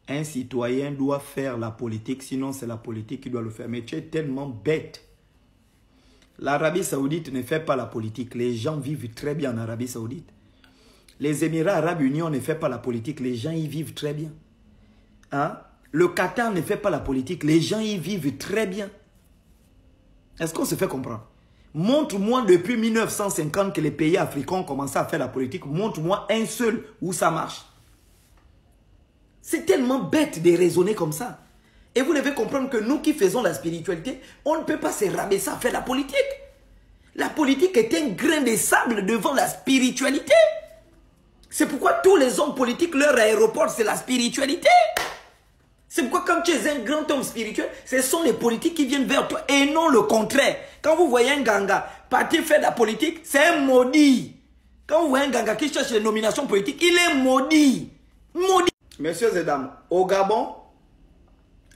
Un citoyen doit faire la politique, sinon c'est la politique qui doit le faire. Mais tu es tellement bête. L'Arabie Saoudite ne fait pas la politique. Les gens vivent très bien en Arabie Saoudite. Les Émirats Arabes Unis ne fait pas la politique. Les gens y vivent très bien. Hein? Le Qatar ne fait pas la politique. Les gens y vivent très bien. Est-ce qu'on se fait comprendre? Montre-moi depuis 1950 que les pays africains ont commencé à faire la politique. Montre-moi un seul où ça marche. C'est tellement bête de raisonner comme ça. Et vous devez comprendre que nous qui faisons la spiritualité, on ne peut pas se rabaisser à faire la politique. La politique est un grain de sable devant la spiritualité. C'est pourquoi tous les hommes politiques, leur aéroport, c'est la spiritualité. C'est pourquoi quand tu es un grand homme spirituel, ce sont les politiques qui viennent vers toi et non le contraire. Quand vous voyez un ganga partir faire de la politique, c'est un maudit. Quand vous voyez un ganga qui cherche les nominations politiques, il est maudit. Maudit. Messieurs et dames, au Gabon,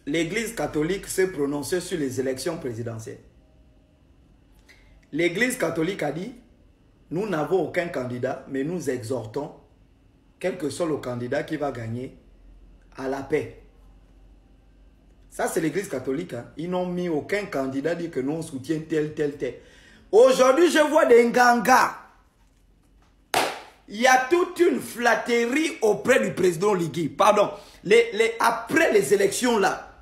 l'Église catholique s'est prononcée sur les élections présidentielles. L'Église catholique a dit, nous n'avons aucun candidat, mais nous exhortons, quel que soit le candidat qui va gagner, à la paix. Ça, c'est l'Église catholique. Hein. Ils n'ont mis aucun candidat dit que nous on soutient tel. Aujourd'hui, je vois des Nganga. Il y a toute une flatterie auprès du président Ligui. Pardon. Après les élections là,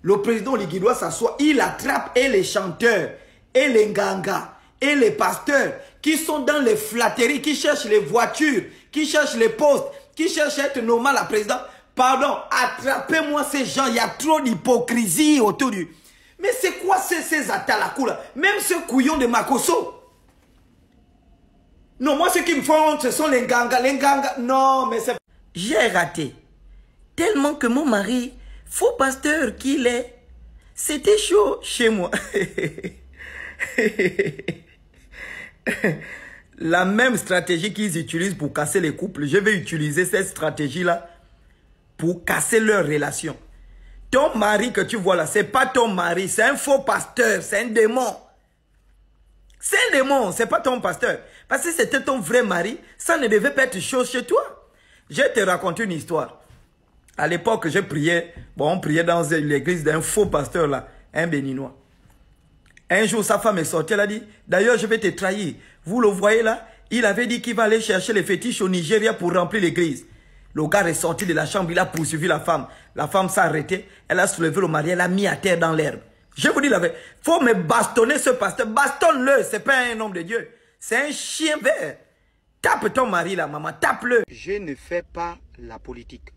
le président Ligui doit s'asseoir. Il attrape et les chanteurs, et les Nganga, et les pasteurs qui sont dans les flatteries, qui cherchent les voitures, qui cherchent les postes, qui cherchent à être normal à président. Pardon, attrapez-moi ces gens, il y a trop d'hypocrisie autour du... Mais c'est quoi ces atalakou là? Même ce couillon de Makosso. Non, moi ce qui me font, ce sont les Nganga. Non, mais c'est... J'ai raté. Tellement que mon mari, faux pasteur qu'il est, c'était chaud chez moi. La même stratégie qu'ils utilisent pour casser les couples, je vais utiliser cette stratégie-là pour casser leurs relations. Ton mari que tu vois là, c'est pas ton mari, c'est un faux pasteur, c'est un démon. C'est un démon, c'est pas ton pasteur. Parce que c'était ton vrai mari, ça ne devait pas être chose chez toi. Je vais te raconter une histoire. À l'époque, je priais, on priait dans l'église d'un faux pasteur là, un béninois. Un jour, sa femme est sortie, elle a dit, d'ailleurs, je vais te trahir. Vous le voyez là, il avait dit qu'il va aller chercher les fétiches au Nigeria pour remplir l'église. Le gars est sorti de la chambre, il a poursuivi la femme. La femme s'est arrêtée, elle a soulevé le mari, elle l'a mis à terre dans l'herbe. Je vous dis la vérité, il faut me bastonner ce pasteur. Bastonne-le, ce n'est pas un homme de Dieu. C'est un chien vert. Tape ton mari là, maman, tape-le. Je ne fais pas la politique.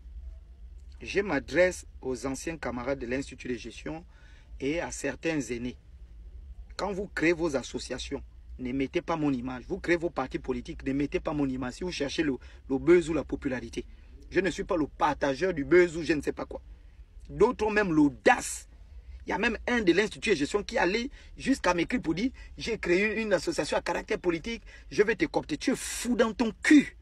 Je m'adresse aux anciens camarades de l'Institut de gestion et à certains aînés. Quand vous créez vos associations, ne mettez pas mon image. Vous créez vos partis politiques, ne mettez pas mon image. Si vous cherchez le buzz ou la popularité. Je ne suis pas le partageur du buzz ou je ne sais pas quoi. D'autres ont même l'audace. Il y a même un de l'Institut de gestion qui allait jusqu'à m'écrire pour dire « J'ai créé une association à caractère politique, je vais te coopter. » Tu es fou dans ton cul.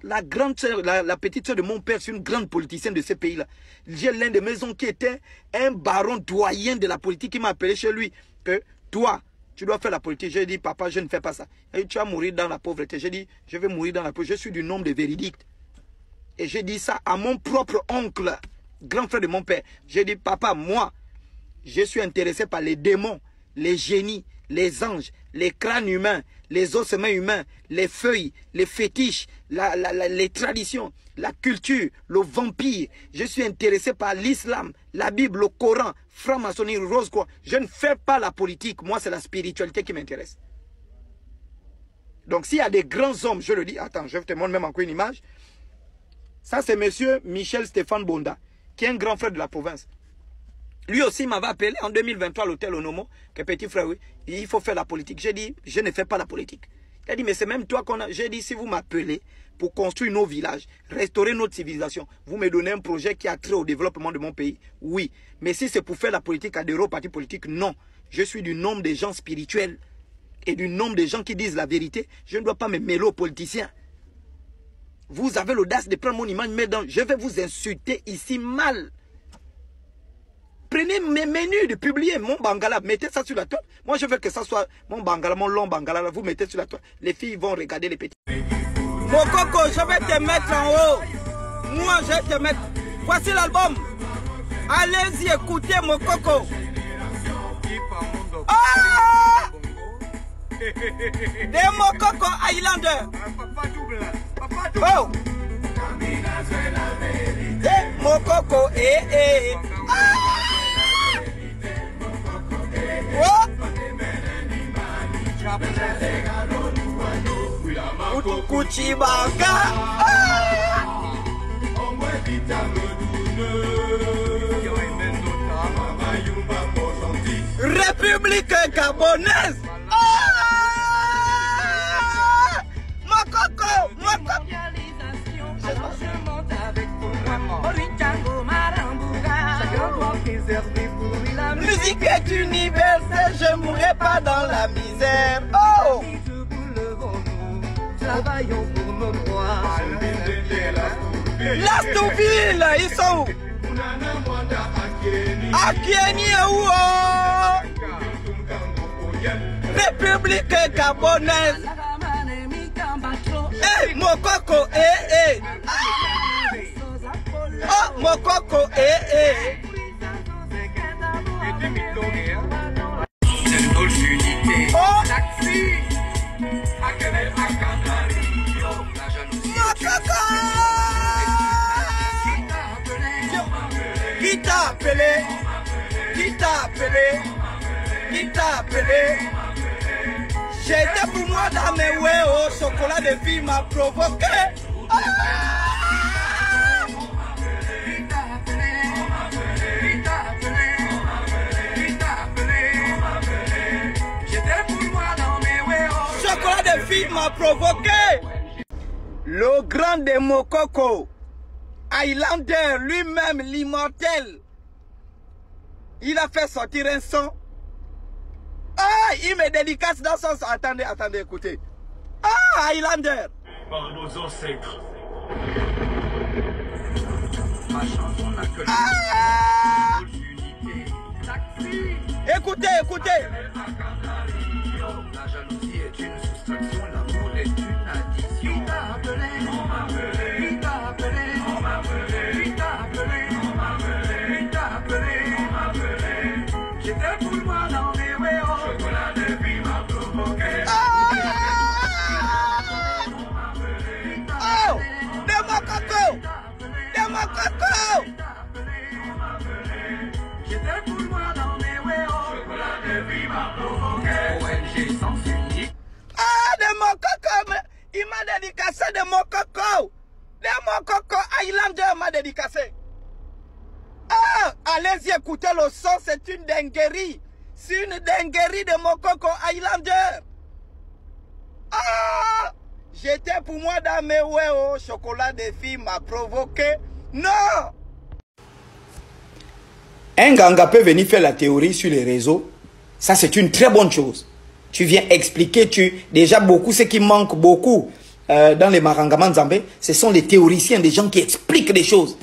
La grande soeur, la petite soeur de mon père, c'est une grande politicienne de ce pays-là. J'ai l'un de mes oncles qui était un baron doyen de la politique qui m'a appelé chez lui. Que toi, tu dois faire la politique. J'ai dit, papa, je ne fais pas ça. Et tu vas mourir dans la pauvreté. J'ai dit, je vais mourir dans la pauvreté. Je suis du nombre de véridiques. Et j'ai dit ça à mon propre oncle, grand frère de mon père. J'ai dit, papa, moi, je suis intéressé par les démons, les génies, les anges, les crânes humains, les ossements humains, les feuilles, les fétiches, les traditions, la culture, le vampire. Je suis intéressé par l'islam, la Bible, le Coran, franc-maçonnerie, rose-croix. Je ne fais pas la politique. Moi, c'est la spiritualité qui m'intéresse. Donc, s'il y a des grands hommes, je le dis, attends, je te montre même encore une image. Ça, c'est monsieur Michel Stéphane Bonda, qui est un grand frère de la province. Lui aussi m'avait appelé en 2023 à l'hôtel Onomo, que petit frère, oui, il faut faire la politique. J'ai dit, je ne fais pas la politique. Il a dit, mais c'est même toi qu'on a... J'ai dit, si vous m'appelez pour construire nos villages, restaurer notre civilisation, vous me donnez un projet qui a trait au développement de mon pays, oui. Mais si c'est pour faire la politique, adhérer au parti politique, non. Je suis du nombre des gens spirituels et du nombre des gens qui disent la vérité. Je ne dois pas me mêler aux politiciens. Vous avez l'audace de prendre mon image, mais je vais vous insulter ici mal. Prenez mes menus de publier mon bangala, mettez ça sur la toile. Moi, je veux que ça soit mon bangala, mon long bangala, là, vous mettez sur la toile. Les filles vont regarder les petits. Mon coco, je vais te mettre en haut. Moi, je vais te mettre. Voici l'album. Allez-y, écoutez mon coco. Ah! De mon coco Highlander. Oh! De mon coco, Ah! Oh! Kuchibanga. République gabonaise. Mon coco, mon coco. Musique est universelle, je mourrai pas dans la misère. Oh! Travaillons pour nos droits. L'Astouville, ils sont où? Akieni où? République gabonaise. Eh, mon coco, Oh, mon coco, Oh! Qui t'a appelé? Qui t'a appelé? Qui t'a appelé? J'étais pour moi dans mes ouais au chocolat de fille m'a provoqué. Chocolat de fille m'a provoqué. Le grand de Mokoko, Highlander lui-même, l'immortel, il a fait sortir un son. Ah, il me dédicace dans son son. Attendez, attendez, écoutez. Ah, Highlander. Par nos ancêtres. Ah! Écoutez, écoutez. La jalousie est une soustraction, l'amour est une addition. Qui t'a appelé? On m'a appelé. Qui t'a appelé? On m'a appelé. Qui t'a appelé? On m'a appelé. Qui t'a appelé? On m'a appelé. J'étais pour moi dans mes wéos. Chocolat de vie m'a provoqué. Oh! De mon coco! De mon coco! J'étais pour moi dans mes wéos. Chocolat de vie m'a provoqué. ONG sens unique. Ah, de mon coco! Il m'a dédicacé de mon coco! De mon coco, Highlander m'a dédicacé. Ah, allez-y écouter le son, c'est une dinguerie. C'est une dinguerie de mon coco Highlander. Ah, j'étais pour moi dans mes ouais au chocolat de filles m'a provoqué. Non! Un ganga peut venir faire la théorie sur les réseaux. Ça, c'est une très bonne chose. Tu viens expliquer, déjà beaucoup, ce qui manque beaucoup dans les marangaman zambé, ce sont les théoriciens, des gens qui expliquent des choses.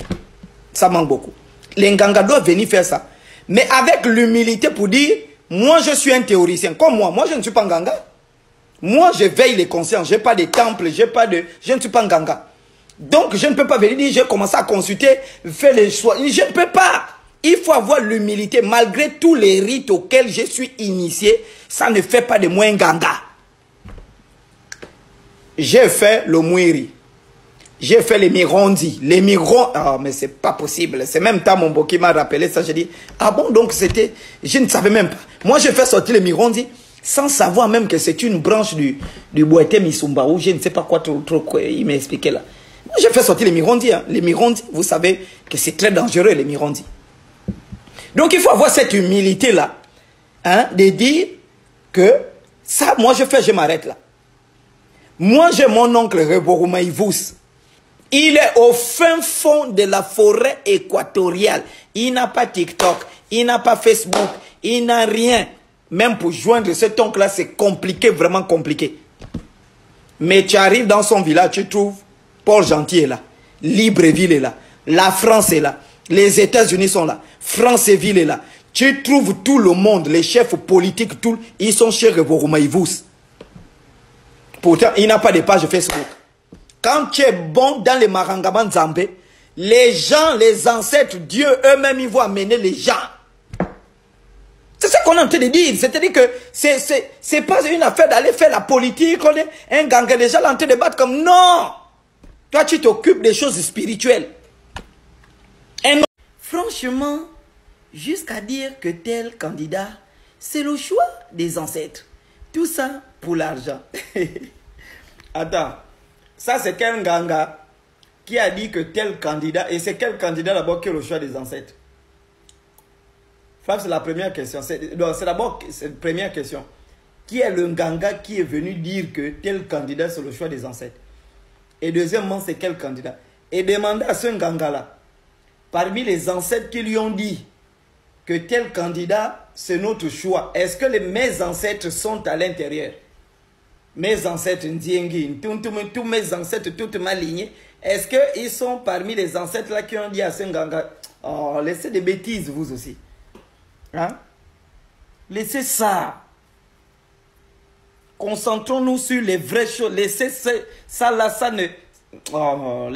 Ça manque beaucoup. Les nganga doivent venir faire ça. Mais avec l'humilité pour dire, moi je suis un théoricien. Comme moi je ne suis pas un nganga. Moi je veille les consciences, je n'ai pas de temple, je ne suis pas un nganga. Donc je ne peux pas venir dire, j'ai commencé à consulter, faire les choix. Je ne peux pas. Il faut avoir l'humilité. Malgré tous les rites auxquels je suis initié, ça ne fait pas de moi un ganga. J'ai fait le mouiri. J'ai fait les mirondi. Les mirondi. Ah, mais c'est pas possible. C'est même temps mon beau qui m'a rappelé ça. J'ai dit, ah bon, donc c'était... Je ne savais même pas. Moi, j'ai fait sortir les mirondi sans savoir même que c'est une branche du Boité Misumba ou je ne sais pas quoi trop il m'a expliqué là. Moi, j'ai fait sortir les mirondi. Hein. Les mirondi, vous savez que c'est très dangereux, les mirondi. Donc, il faut avoir cette humilité-là, hein, de dire que ça, moi, je m'arrête là. Moi, j'ai mon oncle Rebogouma Ivous. Il est au fin fond de la forêt équatoriale. Il n'a pas TikTok, il n'a pas Facebook, il n'a rien. Même pour joindre cet oncle-là, c'est compliqué, vraiment compliqué. Mais tu arrives dans son village, tu trouves Paul Gentil est là, Libreville est là, la France est là, les États-Unis sont là, Franceville est là. Tu trouves tout le monde, les chefs politiques, tout, ils sont chez Rebogouma Ivous. Pourtant, il n'a pas de page Facebook. Quand tu es bon dans les marangaman zambé, Les gens, les ancêtres, Dieu eux-mêmes, ils vont amener les gens. C'est ce qu'on est en train de dire. C'est-à-dire que c'est pas une affaire d'aller faire la politique. On est un gang, les gens sont en train de battre comme non. Toi, tu t'occupes des choses spirituelles. Franchement, jusqu'à dire que tel candidat, c'est le choix des ancêtres. Tout ça pour l'argent. Attends, ça c'est quel ganga qui a dit que tel candidat, et c'est quel candidat d'abord qui est le choix des ancêtres? C'est la première question. C'est d'abord la première question. Qui est le ganga qui est venu dire que tel candidat c'est le choix des ancêtres? Et deuxièmement, c'est quel candidat? Et demandez à ce ganga-là, parmi les ancêtres qui lui ont dit que tel candidat c'est notre choix, est-ce que mes ancêtres sont à l'intérieur? Mes ancêtres Ndiengi, tous mes ancêtres, toute ma lignée, est-ce qu'ils sont parmi les ancêtres là qui ont dit à ce ganga, oh, laissez des bêtises vous aussi. Hein? Laissez ça. Concentrons-nous sur les vraies choses. Laissez ça là, ça ne... Oh,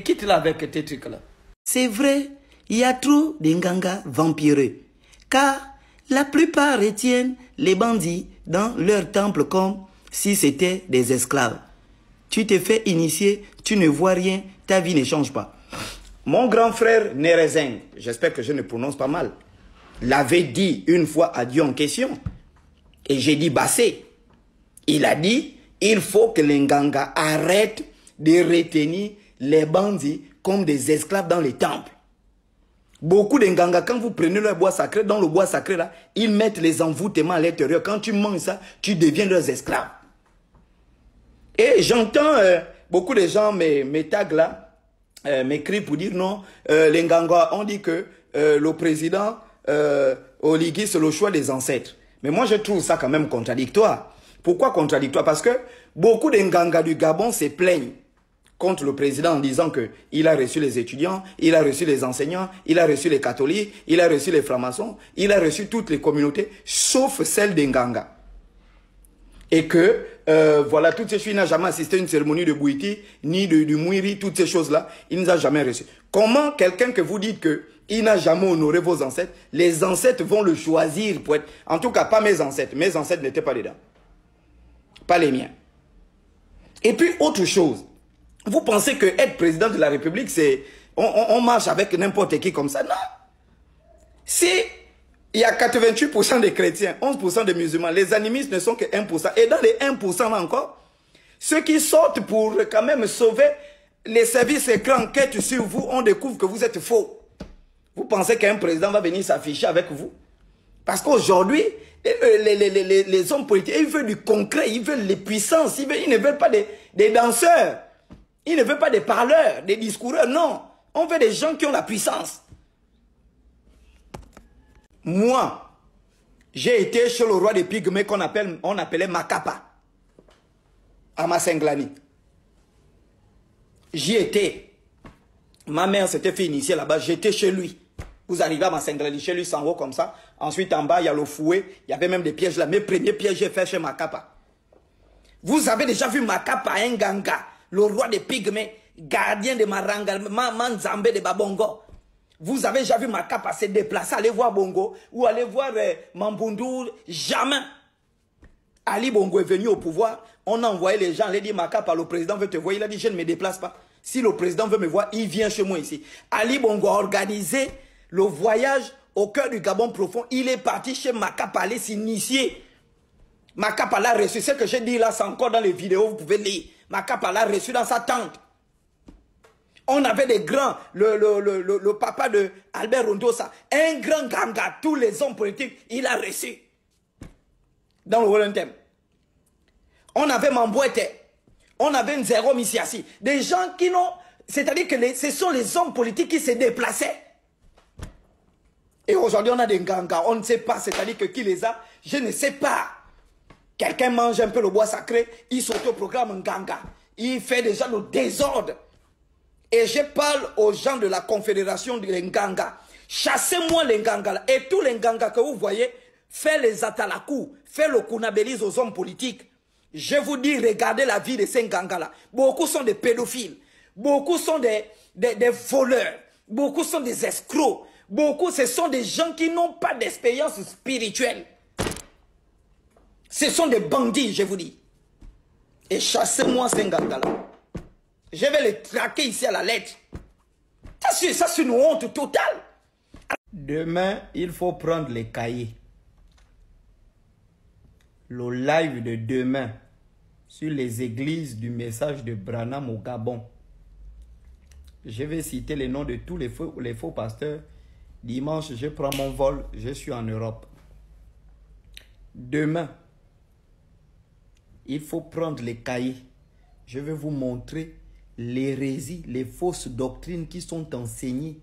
quitte-la avec tes trucs là. C'est vrai, il y a trop d'Nganga vampireux. Car la plupart retiennent les bandits dans leur temple comme si c'était des esclaves. Tu te fais initier, tu ne vois rien, ta vie ne change pas. Mon grand frère Nerezeng, j'espère que je ne prononce pas mal, l'avait dit une fois à Dieu en question. Et j'ai dit Bassé. Il a dit, il faut que les Nganga arrêtent de retenir les bandits comme des esclaves dans les temples. Beaucoup de Nganga, quand vous prenez leur bois sacré, dans le bois sacré là, ils mettent les envoûtements à l'intérieur. Quand tu manges ça, tu deviens leurs esclaves. Et j'entends beaucoup de gens me taguent là, m'écrivent pour dire non, les Nganga ont dit que le président Oligui, c'est le choix des ancêtres. Mais moi, je trouve ça quand même contradictoire. Pourquoi contradictoire? Parce que beaucoup de Nganga du Gabon se plaignent contre le président en disant qu'il a reçu les étudiants, il a reçu les enseignants, il a reçu les catholiques, il a reçu les francs-maçons, il a reçu toutes les communautés, sauf celle des Nganga. Et que, voilà, toutes ces choses, il n'a jamais assisté à une cérémonie de Bouiti, ni du Mouiri, toutes ces choses-là, il ne nous a jamais reçu. Comment quelqu'un que vous dites que il n'a jamais honoré vos ancêtres, les ancêtres vont le choisir pour être... En tout cas, pas mes ancêtres n'étaient pas dedans. Pas les miens. Et puis, autre chose. Vous pensez que être président de la République, c'est... On marche avec n'importe qui comme ça? Non. Si il y a 88% de chrétiens, 11% de musulmans, les animistes ne sont que 1%. Et dans les 1% là encore, ceux qui sortent pour quand même sauver les services écrans enquête sur vous, on découvre que vous êtes faux. Vous pensez qu'un président va venir s'afficher avec vous? Parce qu'aujourd'hui, les hommes politiques, ils veulent du concret, ils veulent les puissances, ils ne veulent pas des danseurs, ils ne veulent pas des parleurs, des discoureurs, non. On veut des gens qui ont la puissance. Moi, j'ai été chez le roi des Pygmées qu'on appelait Makapa, à Masenglani. J'y étais. Ma mère s'était fait initier là-bas, j'étais chez lui. Vous arrivez à Masenglani, chez lui, en haut comme ça. Ensuite, en bas, il y a le fouet. Il y avait même des pièges là. Mes premiers pièges, j'ai fait chez Makapa. Vous avez déjà vu Makapa, un ganga, le roi des Pygmées, gardien de Maranga, Manzambe de Babongo. Vous avez déjà vu Makapa se déplacer, aller voir Bongo, ou aller voir Mambundu, jamais. Ali Bongo est venu au pouvoir, on a envoyé les gens, on a dit Makapa, le président veut te voir, il a dit je ne me déplace pas. Si le président veut me voir, il vient chez moi ici. Ali Bongo a organisé le voyage au cœur du Gabon profond. Il est parti chez Makapa aller s'initier. Makapa l'a reçu. Ce que j'ai dit là, c'est encore dans les vidéos, vous pouvez lire. Makapa l'a reçu dans sa tente. On avait des grands, le papa de Albert Rondosa, un grand ganga, tous les hommes politiques, il a reçu. Dans le Wellington. On avait Mambouete. On avait Nzero Missiassi. Des gens qui n'ont... C'est-à-dire que ce sont les hommes politiques qui se déplaçaient. Et aujourd'hui, on a des gangas. On ne sait pas, c'est-à-dire que qui les a, je ne sais pas. Quelqu'un mange un peu le bois sacré, il s'autoprogramme un ganga. Il fait déjà le désordre. Et je parle aux gens de la confédération des Nganga. Chassez-moi les Nganga. Et tous les Nganga que vous voyez, faites les atalakou, faites le kunabélise aux hommes politiques. Je vous dis, regardez la vie de ces Nganga-là. Beaucoup sont des pédophiles. Beaucoup sont des voleurs. Beaucoup sont des escrocs. Beaucoup, ce sont des gens qui n'ont pas d'expérience spirituelle. Ce sont des bandits, je vous dis. Et chassez-moi ces gars-là. Je vais les traquer ici à la lettre. Ça, c'est une honte totale. Demain, il faut prendre les cahiers. Le live de demain sur les églises du message de Branham au Gabon. Je vais citer les noms de tous les faux pasteurs. Dimanche, je prends mon vol, je suis en Europe. Demain, il faut prendre les cahiers. Je vais vous montrer l'hérésie, les fausses doctrines qui sont enseignées.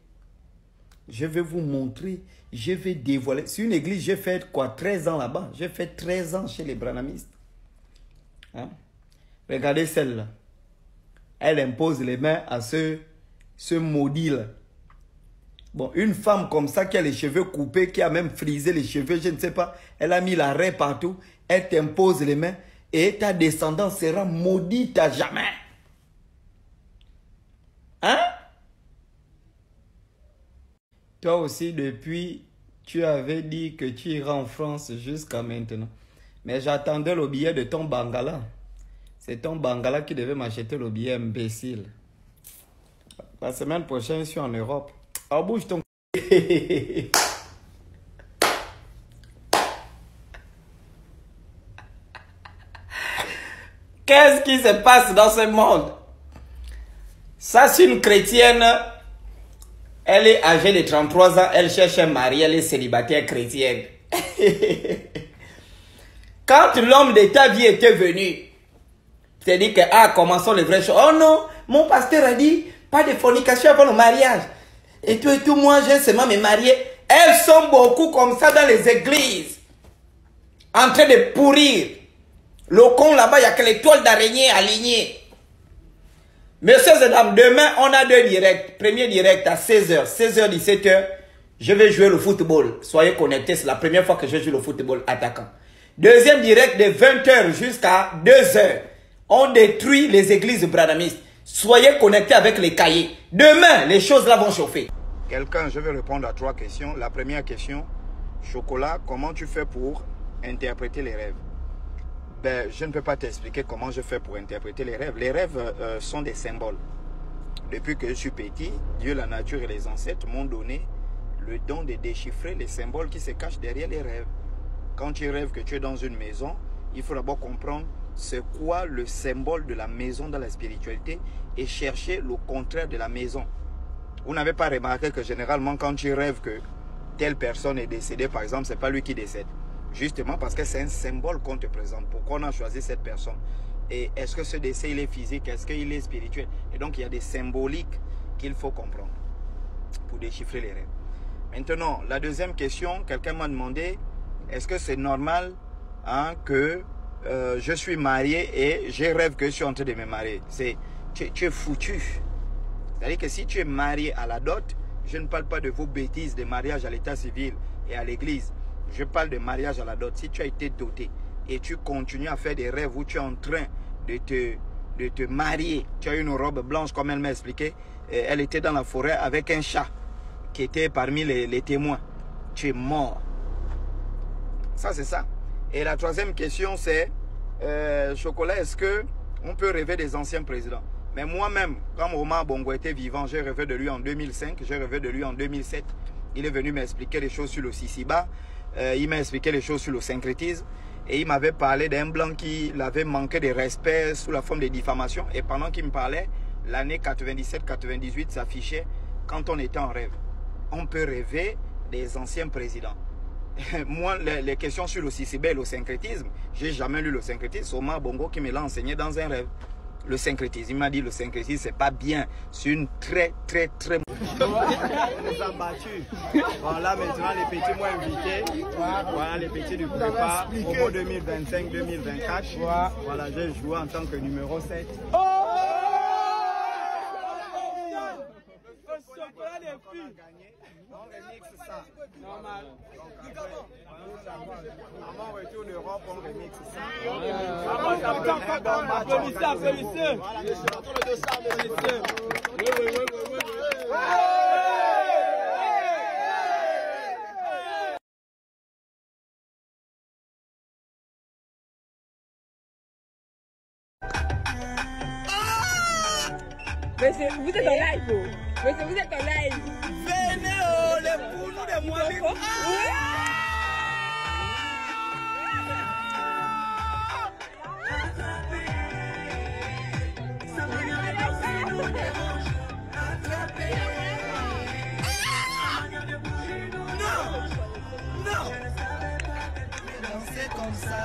Je vais vous montrer, je vais dévoiler. C'est une église, j'ai fait quoi, 13 ans là-bas. J'ai fait 13 ans chez les branhamistes. Hein? Regardez celle-là. Elle impose les mains à ce maudit-là. Bon, une femme comme ça qui a les cheveux coupés, qui a même frisé les cheveux, je ne sais pas, elle a mis la raie partout, elle t'impose les mains et ta descendance sera maudite à jamais. Hein? Toi aussi, depuis, tu avais dit que tu iras en France jusqu'à maintenant. Mais j'attendais le billet de ton Bangala. C'est ton Bangala qui devait m'acheter le billet, imbécile. La semaine prochaine, je suis en Europe. Oh, bouge ton... Qu'est-ce qui se passe dans ce monde? Ça, c'est une chrétienne. Elle est âgée de 33 ans. Elle cherche un mari. Elle est célibataire chrétienne. Quand l'homme de ta vie était venu, tu t'es dit que, ah, commençons les vraies choses. Oh non, mon pasteur a dit, pas de fornication avant le mariage. Et tout, moi, j'ai seulement me marier. Elles sont beaucoup comme ça dans les églises. En train de pourrir. Le con là-bas, il n'y a que les toiles d'araignée alignées. Messieurs et dames, demain, on a 2 directs. Premier direct à 16h, 16h, 17h. Je vais jouer le football. Soyez connectés, c'est la première fois que je joue le football attaquant. Deuxième direct de 20h jusqu'à 2h. On détruit les églises branhamistes. Soyez connectés avec les cahiers. Demain, les choses là vont chauffer. Quelqu'un, je vais répondre à 3 questions. La première question, Chocolat, comment tu fais pour interpréter les rêves? Ben, je ne peux pas t'expliquer comment je fais pour interpréter les rêves. Les rêves sont des symboles. Depuis que je suis petit, Dieu, la nature et les ancêtres m'ont donné le don de déchiffrer les symboles qui se cachent derrière les rêves. Quand tu rêves que tu es dans une maison, il faut d'abord comprendre c'est quoi le symbole de la maison dans la spiritualité et chercher le contraire de la maison. Vous n'avez pas remarqué que généralement quand tu rêves que telle personne est décédée, par exemple, c'est pas lui qui décède. Justement parce que c'est un symbole qu'on te présente. Pourquoi on a choisi cette personne? Et est-ce que ce décès il est physique? Est-ce qu'il est spirituel? Et donc il y a des symboliques qu'il faut comprendre pour déchiffrer les rêves. Maintenant, la deuxième question, quelqu'un m'a demandé, est-ce que c'est normal que je suis marié et je rêve que je suis en train de me marier? Tu es foutu. C'est-à-dire que si tu es marié à la dot, je ne parle pas de vos bêtises de mariage à l'état civil et à l'église. Je parle de mariage à la dot. Si tu as été doté et tu continues à faire des rêves où tu es en train de te marier, tu as une robe blanche comme elle m'a expliqué, elle était dans la forêt avec un chat qui était parmi les témoins. Tu es mort. Ça, c'est ça. Et la troisième question, c'est, Chocolat, est-ce qu'on peut rêver des anciens présidents? Mais moi-même, quand Omar Bongo était vivant, j'ai rêvé de lui en 2005, j'ai rêvé de lui en 2007. Il est venu m'expliquer les choses sur le Sisiba, il m'a expliqué les choses sur le syncrétisme, et il m'avait parlé d'un blanc qui l'avait manqué de respect sous la forme de diffamation. Et pendant qu'il me parlait, l'année 97-98 s'affichait quand on était en rêve. On peut rêver des anciens présidents. Moi, les questions sur le Sisiba et le syncrétisme, j'ai jamais lu le syncrétisme. C'est Omar Bongo qui me l'a enseigné dans un rêve. Le syncrétisme, il m'a dit le syncrétisme, c'est pas bien. C'est une très... On nous a battus. Bon, là maintenant, les petits m'ont invité. Voilà les petits du prépa. Au 2025-2024. Voilà, j'ai joué en tant que numéro 7. qu'on a gagné, on remixe ça. Normal. À mon retour en Europe, on remixe ça. Applaudissez, applaudissez. Monsieur, vous êtes en live. Monsieur, vous êtes en live. Venez, oh, les poulous de moi. C'est comme ça.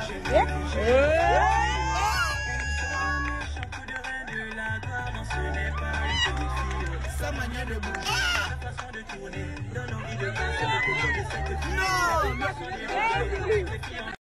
Sa manière de bouger, sa façon de tourner, donne envie de danser, de cette